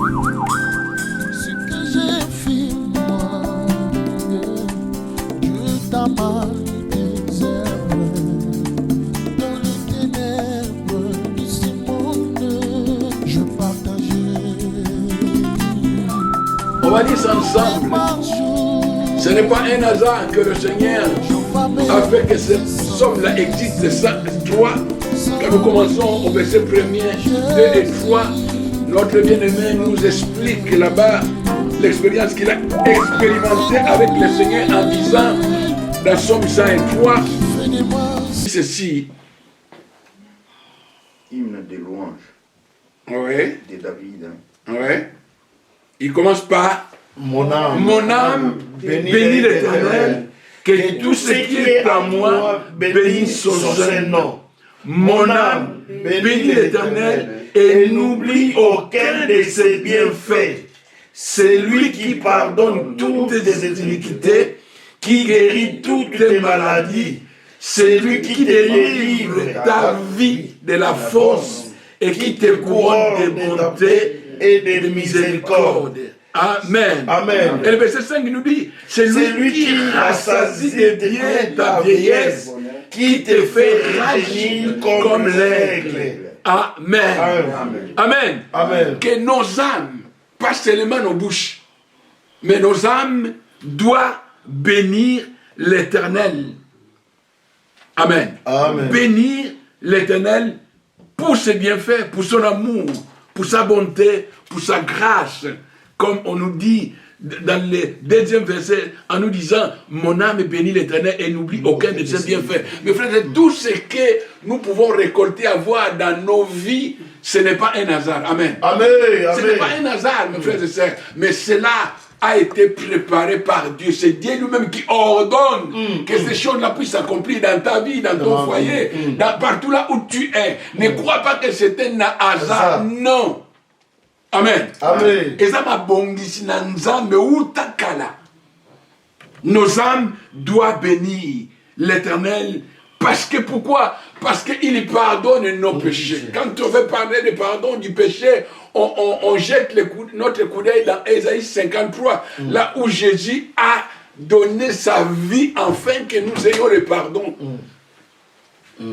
Ce que j'ai fait, moi, Dieu t'a mal désherbe dans les ténèbres de ce monde, je partageais. On va dire ça ensemble. Ce n'est pas un hasard que le Seigneur a fait que ce somme-là existe. C'est ça, 3. Quand nous commençons au verset 1er, 2 et 3, notre bien-aimé nous explique là-bas l'expérience qu'il a expérimentée avec le Seigneur en disant dans Somme 103, ceci. Hymne de louange. Oui. De David. Oui. Il commence par Mon âme, bénis l'Éternel, que tout ce qui est en moi bénisse son nom. Mon âme bénis l'Éternel et n'oublie aucun de ses bienfaits. C'est lui qui pardonne toutes tes iniquités, qui guérit toutes tes maladies. C'est lui qui délivre ta vie de la force et qui te couronne de bonté et de miséricorde. Amen. Amen. Et le verset 5 nous dit, c'est lui qui rassasie de bien ta vieillesse, qui te fait rajeunir comme l'aigle. Amen. Amen. Amen. Amen. Que nos âmes, pas seulement nos bouches, mais nos âmes doivent bénir l'Éternel. Amen. Amen. Bénir l'Éternel pour ses bienfaits, pour son amour, pour sa bonté, pour sa grâce. Comme on nous dit dans le deuxième verset, en nous disant, mon âme bénit l'Éternel et n'oublie aucun de ses bienfaits. Mes frères, tout ce que nous pouvons récolter, avoir dans nos vies, ce n'est pas un hasard. Amen. Amen. Ce n'est pas un hasard, mes frères et sœurs, mais cela a été préparé par Dieu. C'est Dieu lui-même qui ordonne que ces choses-là puissent s'accomplir dans ta vie, dans ton foyer, partout là où tu es. Ne crois pas que c'est un hasard. Non. Amen. Amen. Et ça m'a bongisi na nzambe utakala. Nos âmes doivent bénir l'Éternel. Parce que pourquoi? Parce qu'il pardonne nos péchés. Quand on veut parler de pardon du péché, on jette notre coup d'œil dans Ésaïe 53, là où Jésus a donné sa vie afin que nous ayons le pardon.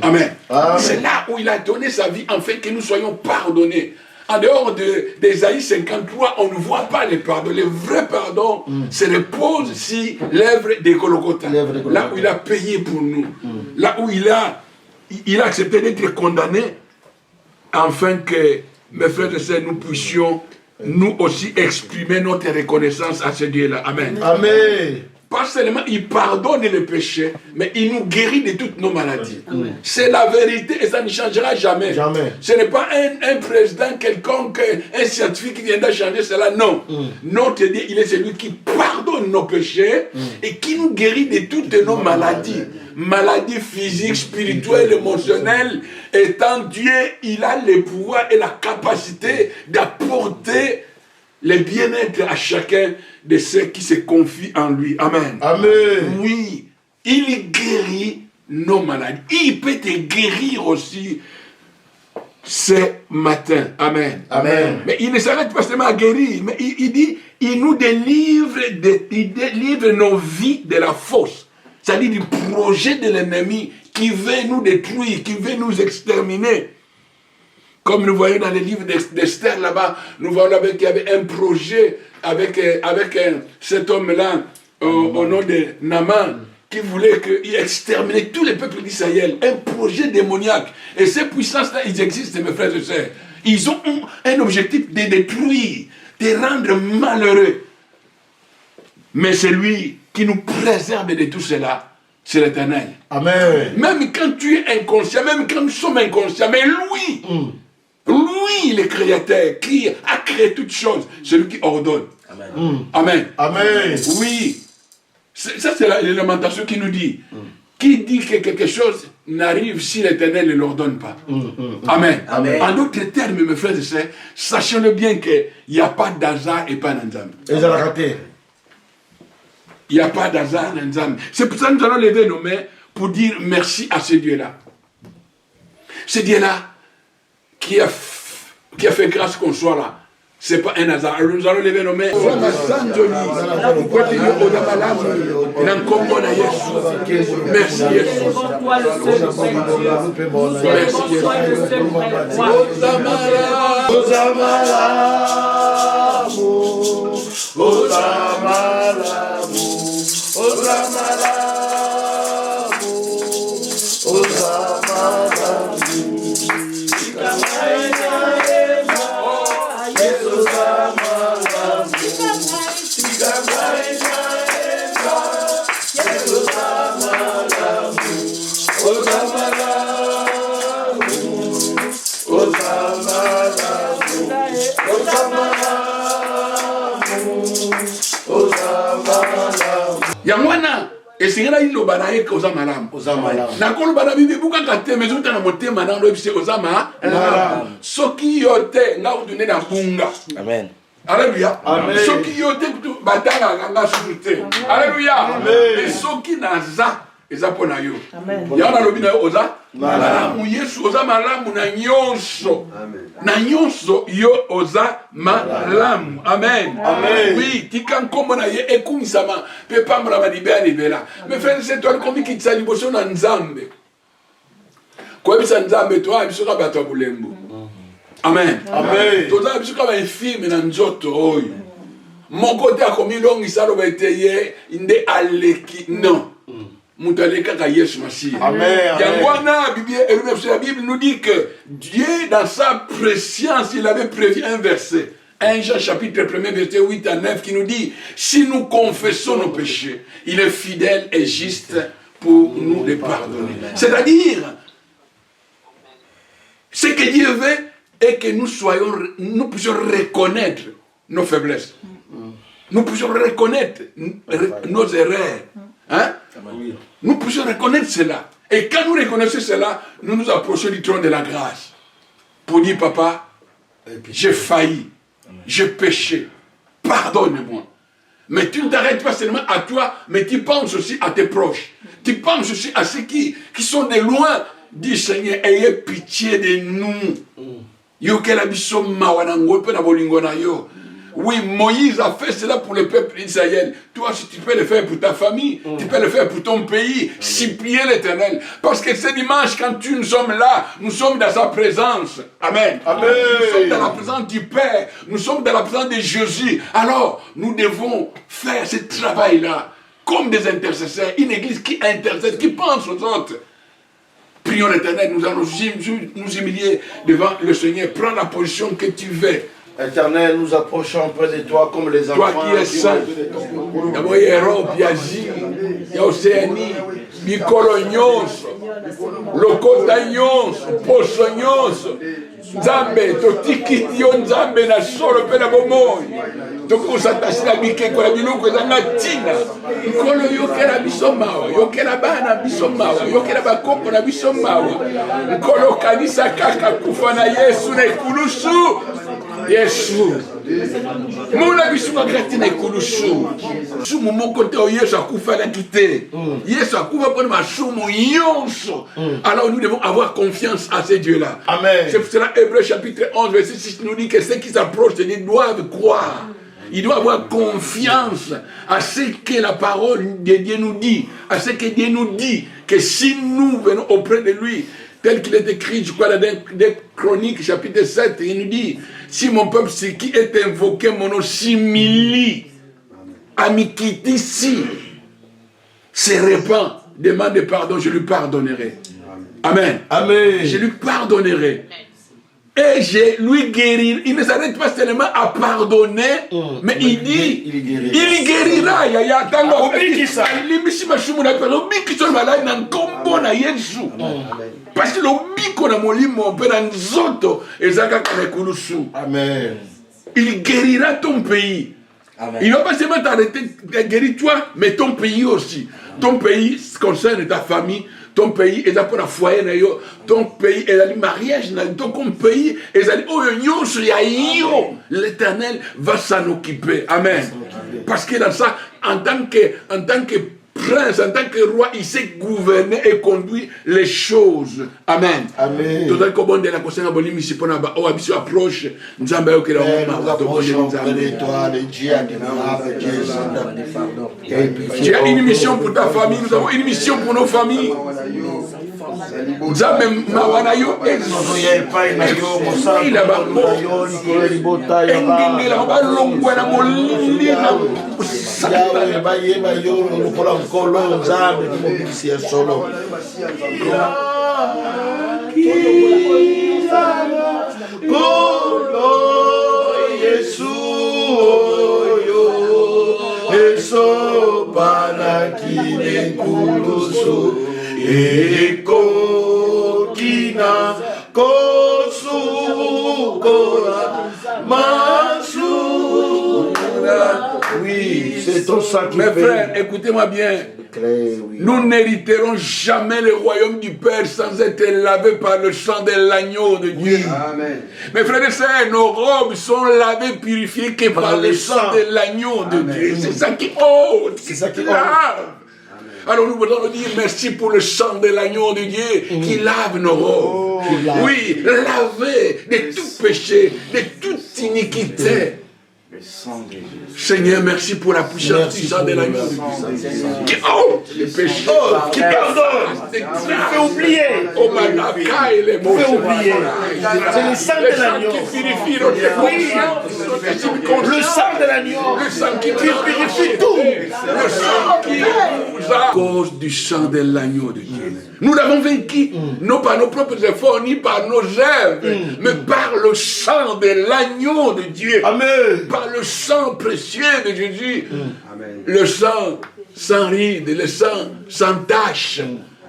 Amen. Amen. C'est là où il a donné sa vie afin que nous soyons pardonnés. En dehors d'Ésaïe 53, on ne voit pas le pardon. Le vrai pardon se repose sur l'œuvre de Golgotha. Là où il a payé pour nous. Là où il a accepté d'être condamné, afin que, mes frères et sœurs, nous puissions nous aussi exprimer notre reconnaissance à ce Dieu-là. Amen. Amen. Pas seulement il pardonne les péchés, mais il nous guérit de toutes nos maladies. C'est la vérité et ça ne changera jamais. Jamais. Ce n'est pas un président quelconque, un scientifique qui viendra changer cela, non. Notre Dieu, il est celui qui pardonne nos péchés et qui nous guérit de toutes nos maladies. Maladies physiques, spirituelles, émotionnelles. Étant Dieu, il a le pouvoir et la capacité d'apporter le bien-être à chacun de ceux qui se confient en lui. Amen. Amen. Oui, il guérit nos maladies. Il peut te guérir aussi ce matin. Amen. Amen. Mais il ne s'arrête pas seulement à guérir, mais il dit, il nous délivre, il délivre nos vies de la fausse. C'est-à-dire du projet de l'ennemi qui veut nous détruire, qui veut nous exterminer. Comme nous voyons dans les livres d'Esther là-bas, nous voyons qu'il y avait un projet avec cet homme-là, au nom de Naaman, qui voulait exterminer tous les peuples d'Israël. Un projet démoniaque. Et ces puissances-là, ils existent, mes frères et sœurs. Ils ont un objectif de détruire, de rendre malheureux. Mais c'est lui qui nous préserve de tout cela. C'est l'Éternel. Amen. Même quand tu es inconscient, même quand nous sommes inconscients, mais lui, lui, le Créateur, qui a créé toutes choses, c'est lui qui ordonne. Amen. Amen. Amen. Oui. Ça, c'est l'élémentation qui nous dit. Qui dit que quelque chose n'arrive si l'Éternel ne l'ordonne pas. Amen. Amen. En d'autres termes, mes frères et sœurs, sachons-le bien qu'il n'y a pas d'hasard et pas d'ensemble. Et ça l'a raté. Il n'y a pas d'hasard et d'ensemble. C'est pour ça que nous allons lever nos mains pour dire merci à ce Dieu-là. Ce Dieu-là qui a fait grâce qu'on soit là. C'est pas un hasard. Alors nous allons lever nos mains. Vraiment Sanjoli. Continuez au Damalamu. Nankomona Yesu. Merci Yesu. Merci Yesu. Yangwana esengela iloba na ye koza malamu nakoloba na bibi bukaka te mais ozotala motema na loyebi se oza malamu soki yo te nga kutune na bunga amen Alléluia. Soki yo te kutu batala nga susu te Alléluia. Et soki naza eza pona yo yana lobi na yo oza malamu Yesu oza malamu na nyonso na nyonso yo oza malamu amen oui tika nkombo na ye ekumisama pe pambala balibe alibela mais frère c'est toi comme qui tsali boso na nzambe ko bisa nzambe toi biso ka bato bulembo amen toza biso ka ba infirme na nzoto oyo moko te akomi longisa lo beteye inde aleki non Moutaleka Yesu Mashiach. Amen. La Bible nous dit que Dieu, dans sa préscience, il avait prévu un verset. 1 Jean chapitre 1 verset 8 à 9 qui nous dit, si nous confessons nos péchés, il est fidèle et juste pour nous les pardonner. C'est-à-dire, ce que Dieu veut est que nous puissions reconnaître nos faiblesses. Nous puissions reconnaître nos erreurs. Hein? Nous puissions reconnaître cela. Et quand nous reconnaissons cela, nous nous approchons du trône de la grâce. Pour dire, papa, j'ai failli, j'ai péché, pardonne-moi. Mais tu ne t'arrêtes pas seulement à toi, mais tu penses aussi à tes proches. Tu penses aussi à ceux qui sont de loin. Dis Seigneur, ayez pitié de nous. Oui, Moïse a fait cela pour le peuple d'Israël. Toi, si tu peux le faire pour ta famille, tu peux le faire pour ton pays, supplier l'Éternel. Parce que ce dimanche, quand nous sommes là, nous sommes dans sa présence. Amen. Amen. Nous sommes dans la présence du Père. Nous sommes dans la présence de Jésus. Alors, nous devons faire ce travail-là comme des intercesseurs. Une église qui intercède, qui pense aux autres. Prions l'Éternel, nous allons nous humilier devant le Seigneur. Prends la position que tu veux. Éternel, nous approchons près de toi comme les enfants. Toi qui es saint, il y a Europe, il y a Asie, il y a Océanie, Mikolo nyonso, Lokota nyonso, Poso nyonso, Nzambe, totikiti yo Nzambe na solo pe na bomoi. Toko satasi na bikeko na biloko ezanga tina. Nkolo yokela biso mawa, yokela bana biso mawa, yokela bakoko na biso mawa. Nkolo kanisa kaka kufa na Yesu na ekulusu. Yesu muna bisuka kati na ekulusu sumu moko te Yesu akufa na kite Yesu akufa pour masumu yonso. Alors nous devons avoir confiance à ces dieux-là. Amen. C'est pour cela Hébreux chapitre 11 verset 6 nous dit que ceux qui s'approchent de lui doivent croire. Il doit avoir confiance à ce que la parole de Dieu nous dit, à ce que Dieu nous dit, que si nous venons auprès de lui, tel qu'il est écrit, je crois, dans des Chroniques, chapitre 7, il nous dit, si mon peuple, ce qui est invoqué, mon nom s'humilie, amikitisi, se répand, demande pardon, je lui pardonnerai. Amen. Amen. Je lui pardonnerai. Et je lui guérirai. Il ne s'arrête pas seulement à pardonner, mais il dit, il guérira. Parce que il guérira ton pays. Amen. Il ne va pas seulement t'arrêter de guérir toi, mais ton pays aussi. Ton pays concerne ta famille. Ton pays est pour la foyer, ton pays est le mariage, ton pays est l'Éternel va s'en occuper. Amen. Parce que dans ça, en tant que prince, en tant que roi, il sait gouverner et conduire les choses. Amen. Amen. Tout comme on dit la conseil de Bolimi, on approche, nous avons auprès de toi, le Dieu admirable, Dieu sans. Tu as une mission pour ta famille, nous avons une mission pour nos familles. Nous avons même Mawanayo et oui, c'est ton sang qui mes fait. frères, écoutez-moi bien. Nous n'hériterons jamais le royaume du Père sans être lavés par le sang de l'agneau de Dieu. Oui. Amen. Mes frères et sœurs, nos robes sont lavées, purifiées que par le sang de l'agneau de Dieu. C'est ça qui ôte. C'est ça qui lave. Alors nous voulons dire merci pour le sang de l'agneau de Dieu qui lave nos robes. Oui, laver de tout péché, de toute iniquité. Seigneur, merci pour la puissance du sang de l'agneau de Dieu. Qui ôte les péchés, qui pardonne, qui fait oublier. Oh Manaka et les mots. C'est le sang de l'agneau qui purifie notre conscience. Le sang de l'agneau. Le sang qui purifie tout. Le sang qui nous a. À cause du sang de l'agneau de Dieu. Nous l'avons vaincu, non par nos propres efforts, ni par nos œuvres, mais par le sang de l'agneau de Dieu. Amen. Par le sang précieux de Jésus. Le sang sans ride, le sang sans tache.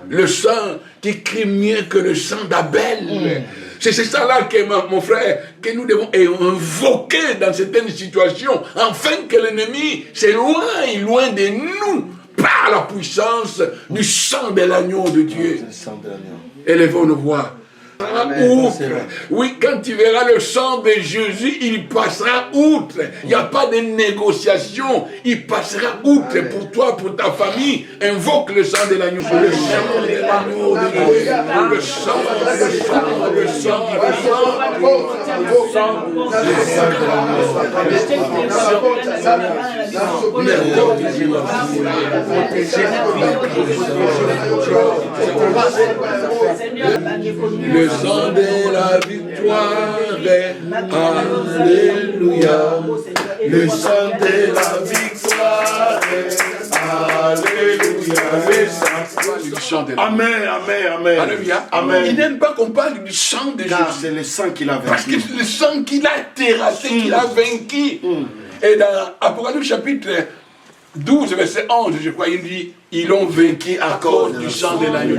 Le sang qui crie mieux que le sang d'Abel. C'est ça là que mon frère, que nous devons invoquer dans certaines situations, afin que l'ennemi s'éloigne loin de nous par la puissance du sang de l'agneau de Dieu. Élevons nos voix. Outre. Oui, quand tu verras le sang de Jésus, il passera outre. Il n'y a pas de négociation. Il passera outre pour toi, pour ta famille. Invoque le sang de l'agneau. Le sang de l'agneau de Dieu. Le sang, le sang, le sang, le sang de la victoire, alléluia. Le sang de la victoire, alléluia. Le sang de la Amen, amen, amen. Alléluia. Amen. Il n'aime pas qu'on parle du sang de Jésus. Car c'est le sang qu'il a vaincu. Parce que c'est le sang qu'il a terrassé, qu'il a vaincu. Et dans Apocalypse chapitre 12, verset 11, je crois, il dit, ils l'ont vaincu à cause du sang de l'agneau.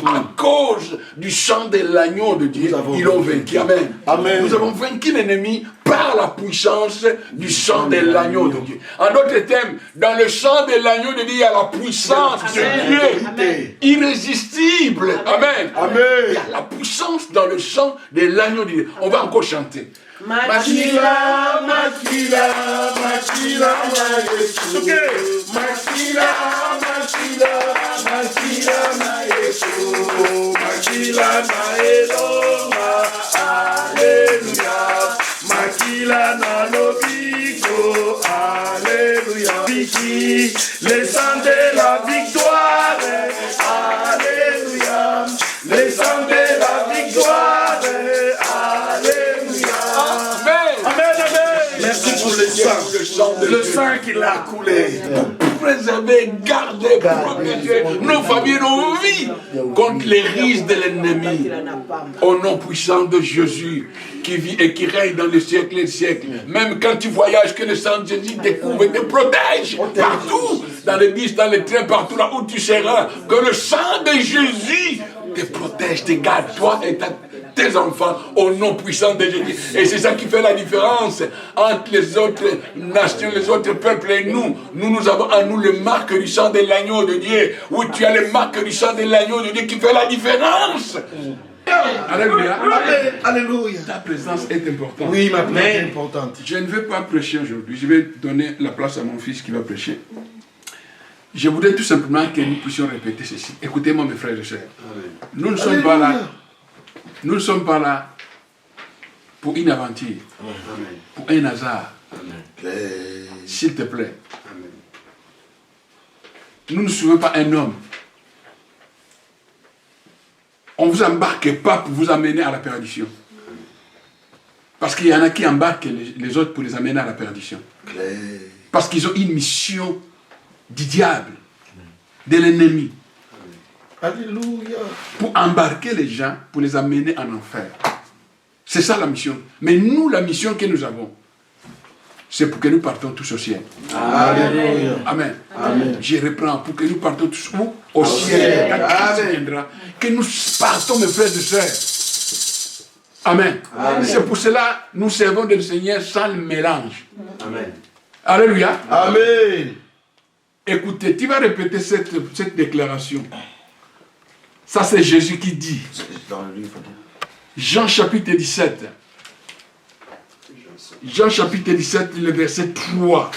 À cause du sang de l'agneau de Dieu, ils l'ont vaincu. Amen. Amen. Nous avons vaincu l'ennemi par la puissance du sang de l'agneau de Dieu. En d'autres termes, dans le sang de l'agneau de Dieu, il y a la puissance de Dieu. Irrésistible. Amen. Amen. Il y a la puissance dans le sang de l'agneau de Dieu. On va encore chanter. Makila, makila, makila, Yesu. Makila, makila, makila, Yesu. Makila, Eloma, alléluia. Makila, Nanobigo, alléluia. Viki, les sang de la victoire, alléluia. Les sang de la victoire, alléluia. Merci pour le sang qu'il a coulé. Pour préserver, garder, protéger nos familles, nos vies contre les risques de l'ennemi. Au nom puissant de Jésus qui vit et qui règne dans les siècles et les siècles. Même quand tu voyages, que le sang de Jésus te couvre et te protège partout, dans les bus, dans les trains, partout là où tu seras. Que le sang de Jésus te protège, te garde, toi et tes enfants, au nom puissant de Jésus. Et c'est ça qui fait la différence entre les autres nations, les autres peuples et nous. Nous avons en nous le marque du sang de l'agneau de Dieu. Où tu as le marque du sang de l'agneau de Dieu qui fait la différence. Alléluia. Alléluia. Ta présence est importante. Oui, ma présence est importante. Je ne vais pas prêcher aujourd'hui. Je vais donner la place à mon fils qui va prêcher. Je voudrais tout simplement que nous puissions répéter ceci. Écoutez-moi mes frères et sœurs. Amen. Nous ne sommes pas là. Nous ne sommes pas là pour une aventure, Amen. pour un hasard. Amen. S'il te plaît. Amen. Nous ne suivons pas un homme. On ne vous embarque pas pour vous amener à la perdition. Parce qu'il y en a qui embarquent les autres pour les amener à la perdition. Parce qu'ils ont une mission du diable, de l'ennemi. Alléluia. Pour embarquer les gens, pour les amener en enfer. C'est ça la mission. Mais nous, la mission que nous avons, c'est pour que nous partons tous au ciel. Alléluia. Amen. Amen. Je reprends, pour que nous partons tous où? Au ciel. Quand Christ viendra, que nous partons, mes frères et sœurs. Amen. C'est pour cela que nous servons le Seigneur sans le mélange. Amen. Alléluia. Amen. Écoutez, tu vas répéter cette déclaration. Ça, c'est Jésus qui dit. Dans le livre. Jean chapitre 17. Jean chapitre 17, le verset 3.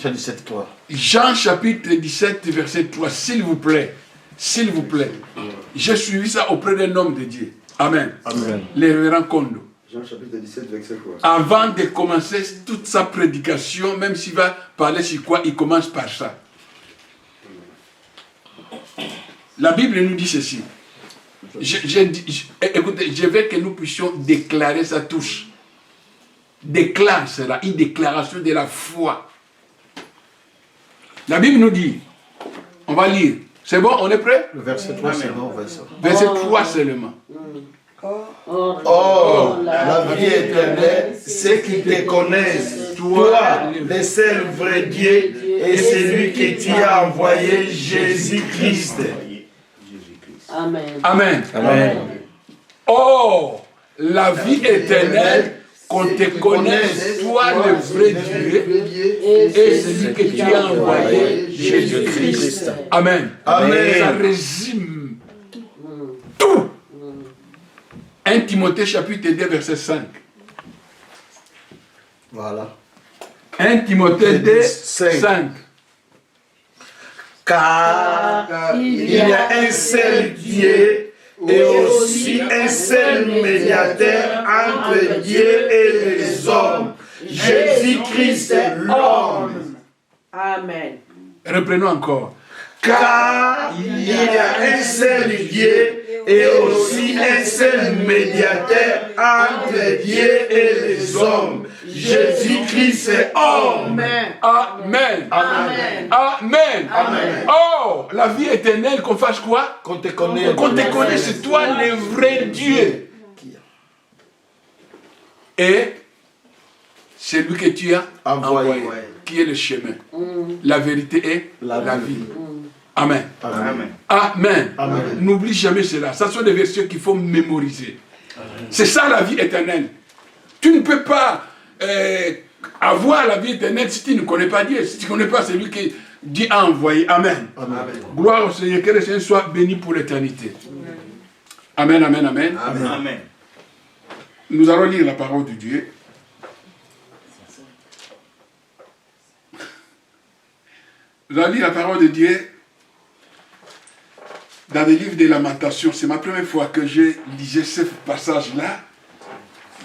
Jean 17, 3. Jean chapitre 17, verset 3. S'il vous plaît. S'il vous plaît. J'ai suivi ça auprès d'un homme de Dieu. Amen. Amen. Le révérend Kondo. Jean chapitre 17, verset quoi? Avant de commencer toute sa prédication, même s'il va parler sur quoi, il commence par ça. La Bible nous dit ceci. Écoutez, je veux que nous puissions déclarer ça tous. Déclare cela, une déclaration de la foi. La Bible nous dit, on va lire. C'est bon, on est prêt? Le verset 3, c'est bon, Verset 3 seulement. Or, la vie éternelle, c'est qu'ils te connaissent, toi, le seul vrai Dieu, et celui que tu as envoyé, Jésus-Christ. Amen. Amen. Amen. Oh, la vie éternelle, qu'on te connaisse, toi le vrai Dieu, et celui que tu as envoyé, Jésus-Christ. Amen. Amen. Ça résume tout. 1 Timothée chapitre 2, verset 5. Voilà. 1 Timothée 2, 5. 5. Car il y a un seul Dieu et aussi un seul médiateur entre Dieu et les hommes, Jésus-Christ l'homme. Amen. Reprenons encore. Car il y a un seul Dieu et aussi un seul médiateur entre Dieu et les hommes, Jésus-Christ homme. Amen. Amen. Amen. Amen. Oh, la vie éternelle, qu'on fasse quoi? Qu'on te connaisse. Qu'on te connaisse, c'est toi le vrai Dieu. Et celui que tu as envoyé, qui est le chemin. La vérité est la vie. Amen. Amen. Amen. Amen. N'oublie jamais cela. Ce sont des versets qu'il faut mémoriser. C'est ça la vie éternelle. Tu ne peux pas avoir la vie éternelle si tu ne connais pas Dieu. Si tu ne connais pas celui que Dieu a envoyé. Amen. Amen. Gloire au Seigneur. Que le Seigneur soit béni pour l'éternité. Amen, amen, amen. Amen. Nous allons lire la parole de Dieu. Nous allons lire la parole de Dieu dans le livre des Lamentations. C'est ma première fois que je lisais ce passage-là.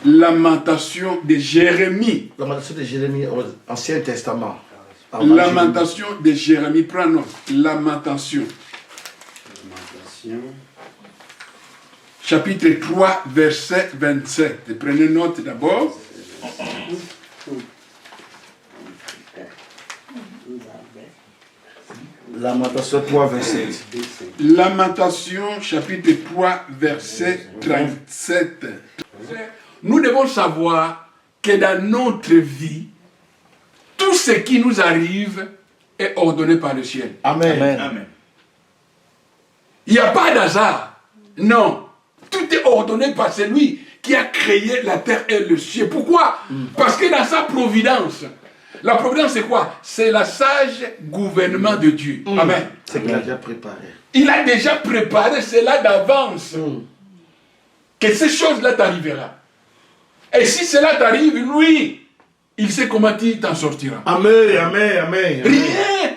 Lamentation de Jérémie. Lamentation de Jérémie au Ancien Testament. Lamentation de Jérémie. Prends note. Lamentation. Chapitre 3, verset 27. Prenez note d'abord. Lamentation 3, verset. Lamentation, chapitre 3, verset 37. Nous devons savoir que dans notre vie, tout ce qui nous arrive est ordonné par le ciel. Amen. Amen. Il n'y a pas d'hasard. Non. Tout est ordonné par celui qui a créé la terre et le ciel. Pourquoi? Parce que dans sa providence, la providence c'est quoi? C'est la sage gouvernement de Dieu. Amen. C'est qu'il a déjà préparé. Il a déjà préparé cela d'avance. Que ces choses-là t'arriveront. Et si cela t'arrive, lui, il sait comment tu t'en sortiras. Amen, amen, amen. Rien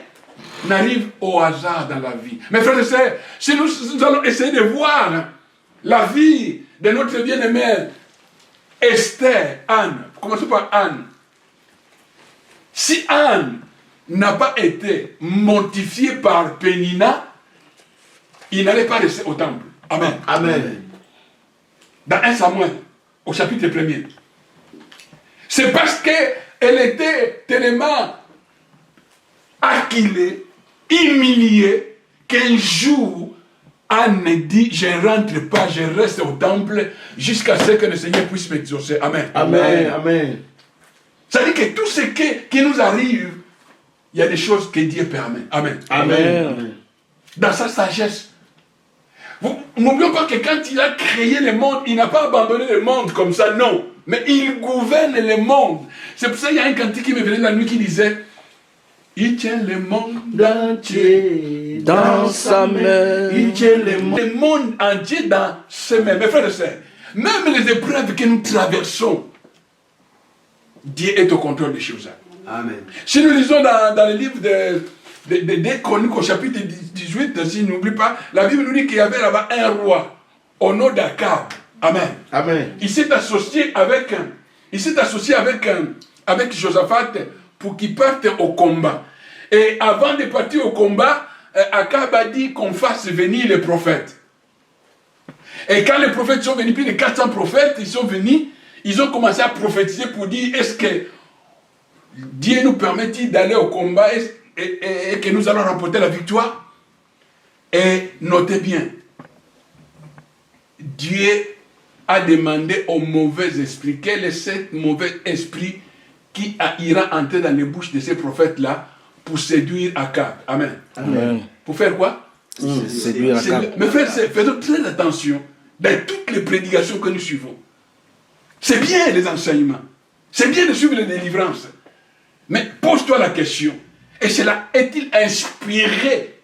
n'arrive au hasard dans la vie. Mes frères et sœurs, si nous allons essayer de voir la vie de notre bien-aimée Esther, Anne, commençons par Anne. Si Anne n'a pas été mortifiée par Pénina, il n'allait pas rester au temple. Amen. Amen. Dans 1 Samuel, au chapitre 1er. C'est parce qu'elle était tellement acculée, humiliée, qu'un jour, Anne dit, je ne rentre pas, je reste au temple jusqu'à ce que le Seigneur puisse m'exaucer. Amen. Amen. Amen. Ça veut dire que tout ce qui nous arrive, il y a des choses que Dieu permet. Amen. Amen. Dans sa sagesse. N'oublions pas que quand il a créé le monde, il n'a pas abandonné le monde comme ça, non. Mais il gouverne le monde. C'est pour ça qu'il y a un cantique qui me venait la nuit qui disait, il tient le monde entier Dans sa main. Il tient le monde entier dans ses mains. Mes frères et sœurs, même les épreuves que nous traversons, Dieu est au contrôle des choses. Amen. Si nous lisons dans le livre des Chroniques au chapitre 18, si n'oublie pas, la Bible nous dit qu'il y avait là-bas un roi au nom d'Akab. Amen. Amen. Il s'est associé avec Josaphat pour qu'il parte au combat. Et avant de partir au combat, Akab a dit qu'on fasse venir les prophètes. Et quand les prophètes sont venus, plus de 400 prophètes, ils sont venus, ils ont commencé à prophétiser pour dire, est-ce que Dieu nous permet-il d'aller au combat et que nous allons remporter la victoire? Et notez bien, Dieu a demandé au mauvais esprit, quel est ce mauvais esprit qui ira entrer dans les bouches de ces prophètes-là pour séduire Akab. Amen. Amen. Pour faire quoi? Séduire Akab. Mes frères, faisons très attention dans toutes les prédications que nous suivons. C'est bien les enseignements. C'est bien de suivre les délivrances. Mais pose-toi la question. Et cela est-il inspiré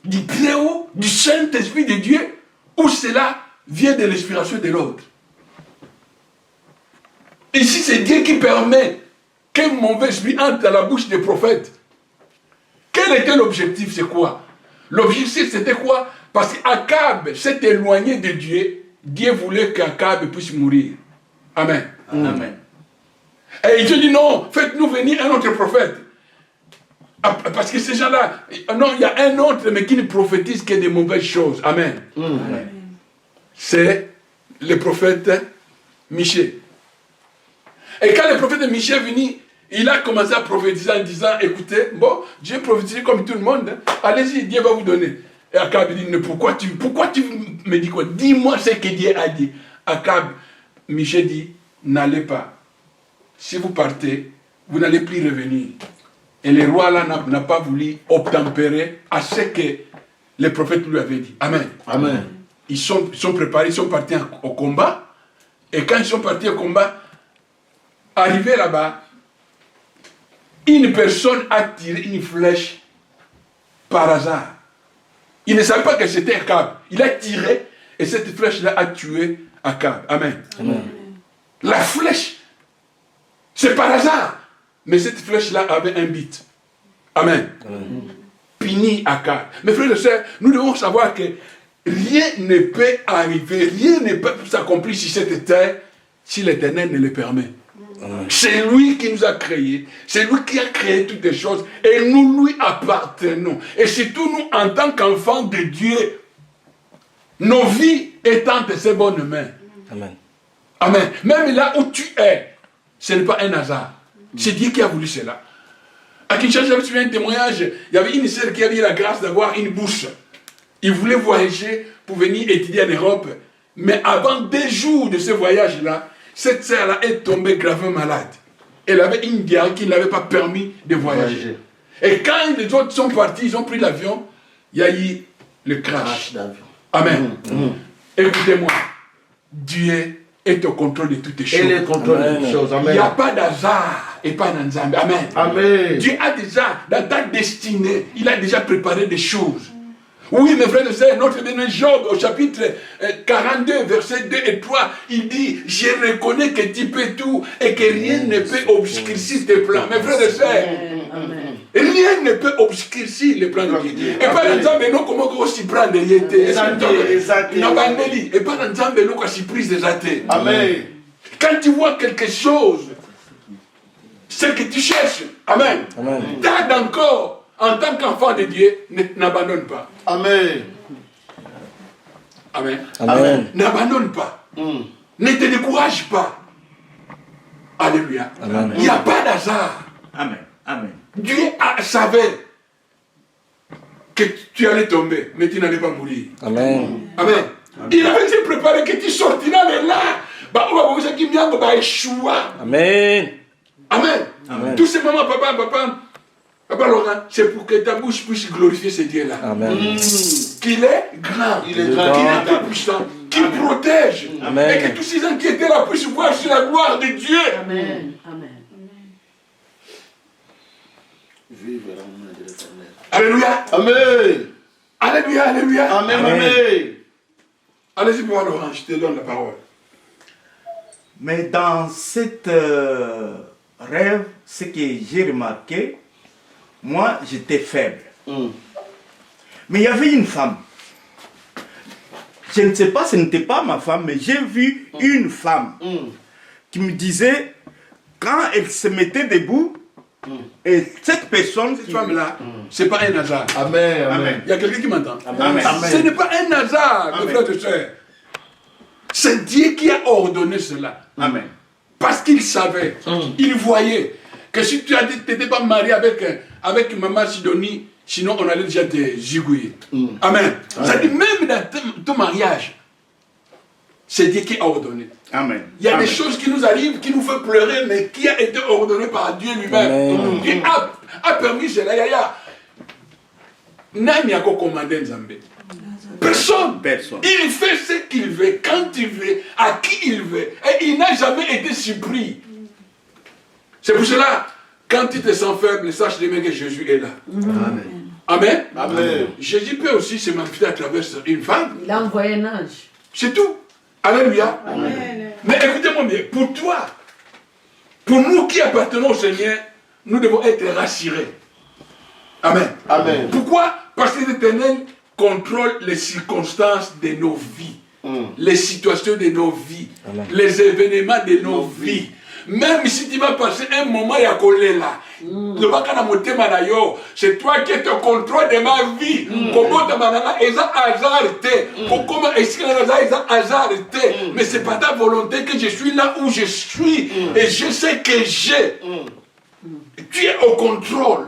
du Très-Haut, du Saint-Esprit de Dieu, ou cela vient de l'inspiration de l'autre? Ici, c'est Dieu qui permet qu'un mauvais esprit entre dans la bouche des prophètes. Quel était l'objectif? C'est quoi? L'objectif, c'était quoi? Parce qu'Akab s'est éloigné de Dieu. Dieu voulait qu'Akab puisse mourir. Amen. Amen. Et il se dit non, faites-nous venir un autre prophète. Parce que ces gens-là, non, il y a un autre, mais qui ne prophétise que des mauvaises choses. Amen. Amen. C'est le prophète Michée. Et quand le prophète Michée est venu, il a commencé à prophétiser en disant, écoutez, bon, Dieu prophétise comme tout le monde, hein. Allez-y, Dieu va vous donner. Et Akab dit, pourquoi tu me dis quoi? Dis-moi ce que Dieu a dit. Akab, Michée dit, n'allez pas. Si vous partez, vous n'allez plus revenir. Et le roi là n'a pas voulu obtempérer à ce que les prophètes lui avaient dit. Amen. Amen. Ils sont préparés, ils sont partis au combat. Et quand ils sont partis au combat, arrivés là-bas, une personne a tiré une flèche par hasard. Il ne savait pas que c'était Akab. Il a tiré et cette flèche-là a tué Akab. Amen. Amen. La flèche, c'est par hasard. Mais cette flèche-là avait un but. Amen. Puni Akab. Mes frères et sœurs, nous devons savoir que rien ne peut arriver, rien ne peut s'accomplir sur cette terre si l'Éternel ne le permet. C'est lui qui nous a créés, c'est lui qui a créé toutes les choses et nous lui appartenons. Et surtout nous, en tant qu'enfants de Dieu, nos vies étant de ses bonnes mains. Amen. Amen. Même là où tu es, ce n'est pas un hasard. C'est Dieu qui a voulu cela. À Kinshasa, j'avais suivi un témoignage. Il y avait une sœur qui avait eu la grâce d'avoir une bourse. Il voulait voyager pour venir étudier en Europe. Mais avant 2 jours de ce voyage-là, cette sœur-là est tombée gravement malade. Elle avait une diarrhée qui ne l'avait pas permis de voyager. Et quand les autres sont partis, ils ont pris l'avion, il y a eu le crash. Amen. Écoutez-moi, Dieu est au contrôle de toutes les choses. Il est au contrôle de toutes les choses. Amen. Il n'y a pas d'hasard et pas d'ensemble. Amen. Amen. Dieu a déjà, dans ta destinée, il a déjà préparé des choses. Oui, mes frères et sœurs, notre bien Job, au chapitre 42, versets 2 et 3, il dit, je reconnais que tu peux tout et que rien ne peut obscurcir tes plans. Mes frères et sœurs, rien ne peut obscurcir les plans de Dieu. Et par exemple, nous, comment on s'y prend des yétés? Et par exemple, nous, on s'y prise des athées. Amen. Quand tu vois quelque chose, ce que tu cherches, amen, tarde encore, en tant qu'enfant de Dieu, n'abandonne pas. Amen. Amen. Amen. N'abandonne pas. Ne te décourage pas. Alléluia. Amen. Il n'y a pas d'hasard. Amen. Amen. Dieu savait que tu allais tomber, mais tu n'allais pas mourir. Amen. Amen. Il avait déjà préparé que tu sortiras de là. Amen. Amen. Amen. Tout simplement, Papa Laurent, c'est pour que ta bouche puisse glorifier ce Dieu-là. Amen. Qu'il est grand, qu'il est tout puissant, qu'il protège. Amen. Et que tous ces gens qui étaient là puissent voir sur la gloire de Dieu. Amen. Amen. Vive l'amour de l'Éternel. Alléluia. Amen. Alléluia, alléluia. Amen. Amen. Allez-y, Papa Laurent, je te donne la parole. Mais dans cette rêve, ce que j'ai remarqué, moi j'étais faible. Mais il y avait une femme. Je ne sais pas, ce n'était pas ma femme, mais j'ai vu une femme qui me disait, quand elle se mettait debout, et cette personne... Cette femme-là, ce n'est pas un hasard. Amen. Amen. Il y a quelqu'un qui m'entend. Amen. Ce n'est pas un hasard, mes frères et sœurs. C'est Dieu qui a ordonné cela. Amen. Parce qu'il savait, il voyait que si tu n'étais pas marié avec maman Sidonie, sinon on allait déjà te zigouiller. Amen. Ça dit, même dans ton mariage, c'est Dieu qui a ordonné. Amen. Il y a des choses qui nous arrivent, qui nous font pleurer, mais qui a été ordonné par Dieu lui-même. Qui a permis cela. Nani a commandé Nzambe. Personne. Il fait ce qu'il veut, quand il veut, à qui il veut. Et il n'a jamais été surpris. C'est pour cela, quand tu te sens faible, sache demain que Jésus est là. Amen. Amen. Amen. Jésus peut aussi se manifester à travers une femme. Il a envoyé un ange. C'est tout. Alléluia. Amen. Mais écoutez-moi bien, pour toi, pour nous qui appartenons au Seigneur, nous devons être rassurés. Amen. Amen. Pourquoi? Parce que l'Éternel contrôle les circonstances de nos vies, les situations de nos vies, les événements de nos vies. Même si tu vas passer un moment à coller là, c'est toi qui es au contrôle de ma vie. Comment tu mais c'est pas ta volonté que je suis là où je suis. Et je sais que j'ai. Tu es au contrôle.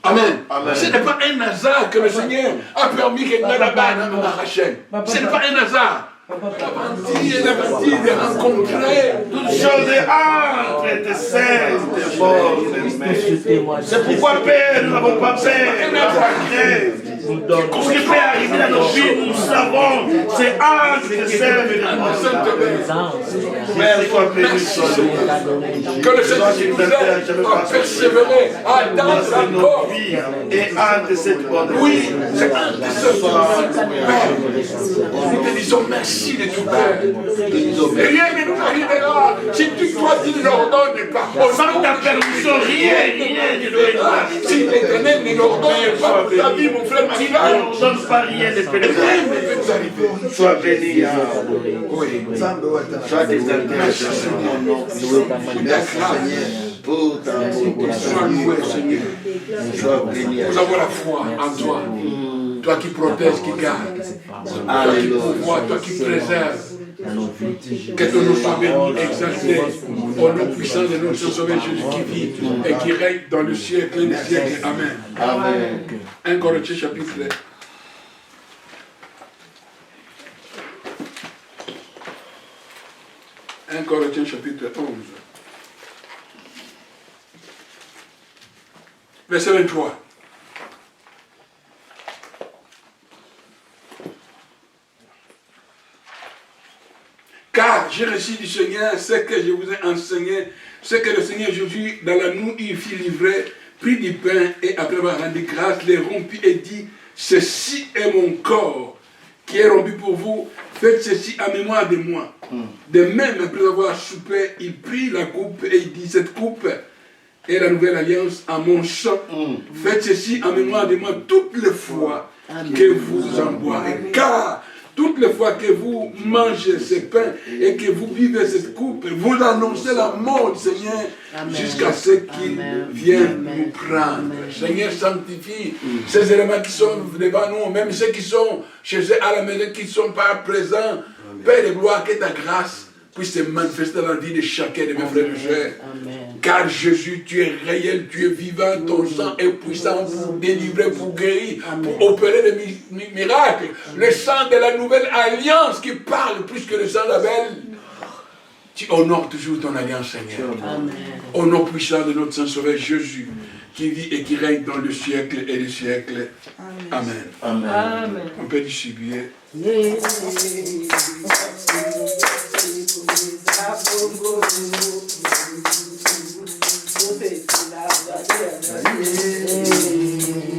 Amen. Amen. Ce n'est pas un hasard que le Seigneur a permis que nous Rachel. Ce n'est pas un hasard. Il a bâti de rencontrer toutes choses entre tes saints, tes morts, c'est pourquoi, Père, nous n'avons pas peur, nous n'avons pas crainte. Ce qui peut arriver dans nos vies, nous savons, c'est entre tes saints et tes morts. Père, sois béni, sois béni. Que le Seigneur nous aide à persévérer, à attendre encore. Et entre cette bonne vie. Oui, c'est entre cette bonne Père, nous te disons merci de tout cœur. Rien ne nous arrivera si toi tu ne l'ordonnes pas. Sans ta permission, rien ne doit être. Si l'Éternel ne l'ordonne pas, ta vie, mon frère, si tu ne donnes pas rien de pénétrer, sois béni. Sois exalté. Pour ta bonté. Sois loué, Seigneur. Sois béni. Nous avons la foi en toi. Toi qui protèges, qui garde. Toi qui pourvois, toi qui préserves. Que ton nom soit béni, exalté. Au nom puissant de notre Sauveur Jésus qui vit et qui règne dans le siècle et les siècles. Amen. Amen. 1 Corinthiens chapitre 1 Corinthiens chapitre 11. Verset 23. Car j'ai reçu du Seigneur ce que je vous ai enseigné, ce que le Seigneur Jésus, dans la nuit, il fit livrer, prit du pain et après avoir rendu grâce, les rompit et dit, ceci est mon corps qui est rompu pour vous, faites ceci en mémoire de moi. De même, après avoir soupé, il prit la coupe et il dit, cette coupe est la nouvelle alliance en mon sang. Faites ceci en mémoire de moi toutes les fois que vous en boirez. Car toutes les fois que vous mangez ce pain et que vous buvez cette coupe, vous annoncez la mort du Seigneur jusqu'à ce qu'il vienne nous prendre. Seigneur, sanctifie ces éléments qui sont devant nous, même ceux qui sont chez eux à la maison, qui ne sont pas présents. Père de gloire, que ta grâce puisse se manifester dans la vie de chacun de mes frères et sœurs. Car Jésus, tu es réel, tu es vivant, ton sang est puissant pour délivrer, pour guérir, pour opérer des miracles. Le sang de la nouvelle alliance qui parle plus que le sang d'Abel. Tu honores toujours ton alliance, Seigneur. Au nom puissant de notre Saint-Sauveur Jésus, qui vit et qui règne dans le siècle et les siècles. Amen. Amen. On peut distribuer.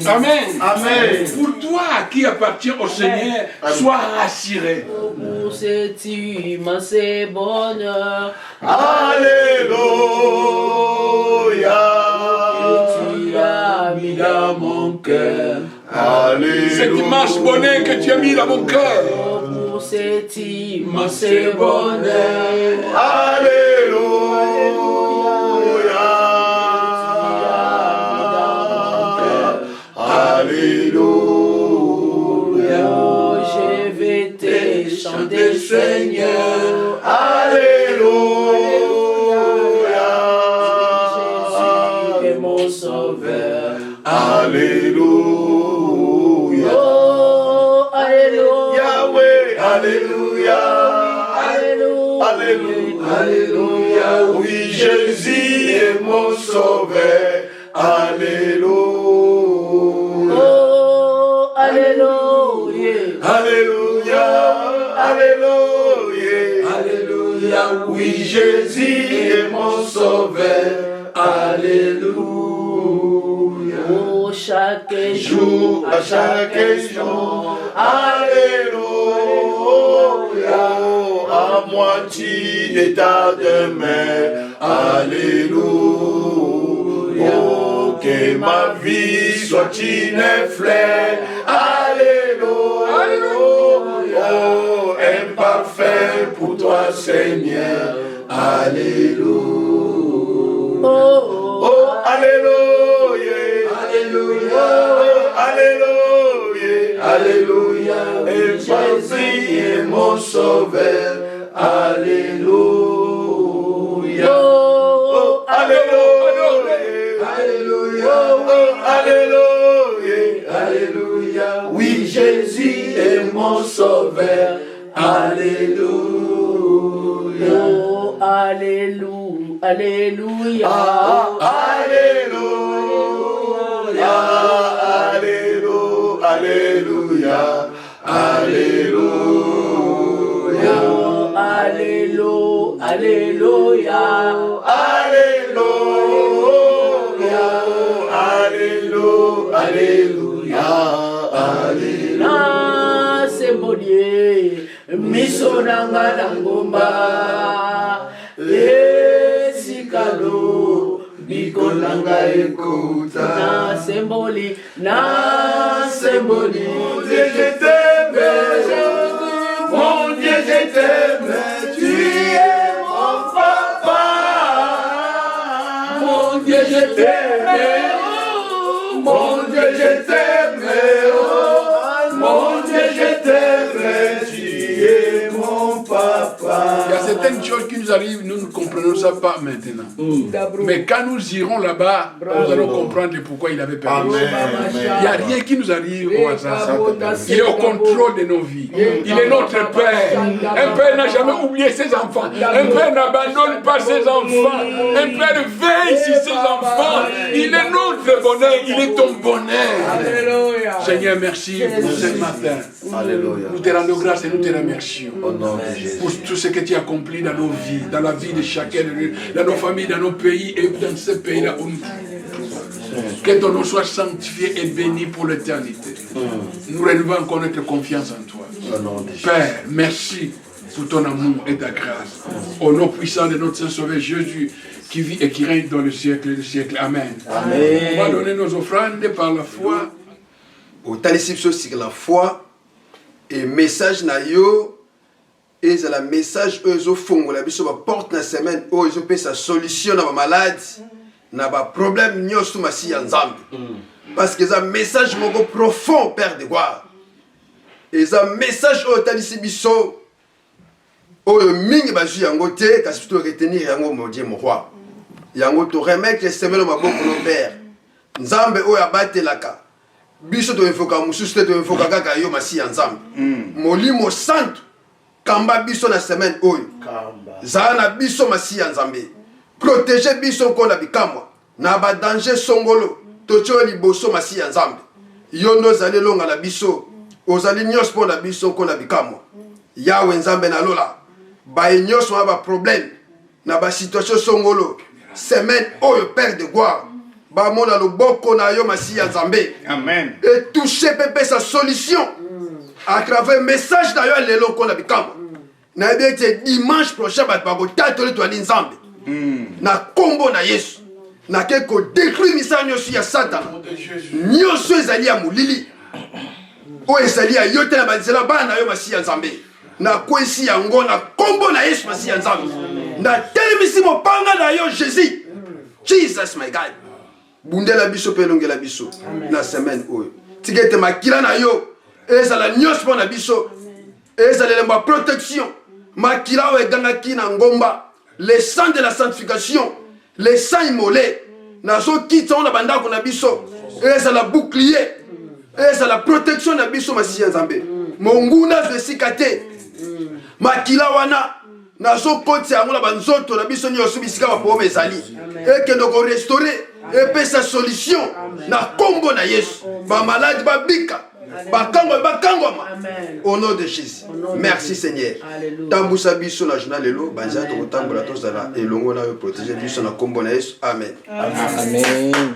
Amen. Amen. Pour toi qui appartiens au Seigneur, sois rassuré. Pour cet immense bonheur, Alléluia. tu as mis dans mon cœur. Alléluia. Cet immense bonheur que tu as mis dans mon cœur. Pour cet immense bonheur, Alléluia. oh, je vais te chanter, Seigneur. Jésus est mon sauveur. Alléluia. Oh, alléluia. Yahweh, Alléluia. Alléluia. Alléluia. Alléluia. Oui, Jésus est mon sauveur. Alléluia. Oh, alléluia. Alléluia. Alléluia. Alléluia. Oui, Jésus est mon sauveur. Alléluia. Oh, chaque Jour à chaque jour. Alléluia. À moitié d'état de mer. Alléluia. Oh, que ma vie soit une fleur. Alléluia. Oh, imparfait pour toi, Seigneur. Alléluia. Oh, alléluia. Alléluia. Alléluia. Alléluia. Et Jésus est mon sauveur. Alléluia. Oh, alléluia. Alléluia. Oh, alléluia. Alléluia. Oui, Jésus est mon sauveur. Alléluia. Oh, alléluia. Alléluia. Alléluia. Alléluia. Alléluia. Oh, alléluia. Alléluia. Alléluia. Alléluia. Alléluia. Na sembodie miso nanga na ngomba esikalo biko nanga ekota na semboli Mon Dieu, je t'aime. Mon Dieu, je t'aime. Tu es mon papa. Mon Dieu, je t'aime. Mon Dieu, je t'aime. Mon Dieu, je t'aime. Tu es mon papa. Il y a certaines choses qui nous arrivent, nous ne comprenons ça pas maintenant. Mais quand nous irons là-bas, nous allons comprendre pourquoi il avait permis. Il n'y a rien qui nous arrive au hasard. Il est au contrôle de nos vies. Il est notre Père. Un Père n'a jamais oublié ses enfants. Un Père n'abandonne pas ses enfants. Un Père veille sur ses enfants. Il est notre bonheur. Il est ton bonheur. Seigneur, merci pour ce matin. Alléluia. Nous te rendons grâce et nous te remercions Au nom de Jésus. pour tout ce que tu as accompli dans nos vies, dans la vie de chacun de nous, dans nos familles, dans nos pays et dans ce pays-là où nous vivons. Que ton nom soit sanctifié et béni pour l'éternité. Nous renouvelons encore notre confiance en toi. Père, merci pour ton amour et ta grâce. Au nom puissant de notre Saint-Sauveur Jésus, qui vit et qui règne dans le siècle et le siècle. Amen. Amen. On va donner nos offrandes par la foi. Au talisipso sur la foi et message na yo et c'est la message eux au fond la biso va porte na semaine où ils ont sa solution na ba maladie na ba problème nyosu masi ya nzambe parce que ça message moko profond Père de gloire et ça message au talisipso oyo mingi bazu yango te kasi to retenir yango mon Dieu mon roi yango to remettre semaine maboko no Père nzambe oyo abatelaka biso to infoka mususu te to infoka kaka yo masi ya nzambe molimo santo kamba biso na semaine oyo zala na biso masi ya nzambe protéger biso kona bikamwa na ba danger songolo totio liboso masi ya nzambe yo ndo zali longa na biso ozali nyos po na biso kona bikamwa yawe nzambe na lola ba nyos ma ba problème na ba situation songolo semaine oyo Père de gloire ba mona loboko na yo masi ya nzambe Amen. et toucher pepe sa solution à travers message d'ailleurs les locaux na bikamba na bien que dimanche prochain ba ko tatole to ali nzambe na kombo na Yesu na ke ko détruire misanyo ya Satan nyoso ezali ya mulili o ezali ya yote na banzela bana yo masi ya nzambe na kwesi yango na kombo na Yesu masi ya nzambe na telemisi mopanga na yo Jésus Jesus my God bundela biso pe longela biso na semaine oyo tikete makila na yo ezala nyos po na biso ezala lemba protection makila o egangaki na ngomba le sang de la sanctification le sang immolé na so kita na bandako na biso ezala bouclier ezala protection na biso masi ya nzambe monguna vesikate makila wana na so koti yango na banzoto na biso nyonso bisika ba po ezali ekendo ko restaurer et sa solution na kombo na Yesu ba malade ba bika ba kangoma au nom de Jésus merci Seigneur tambusa biso na journal lelo banza to tambola to zala elongo na yo protéger biso na kombo na Yesu amen Amen.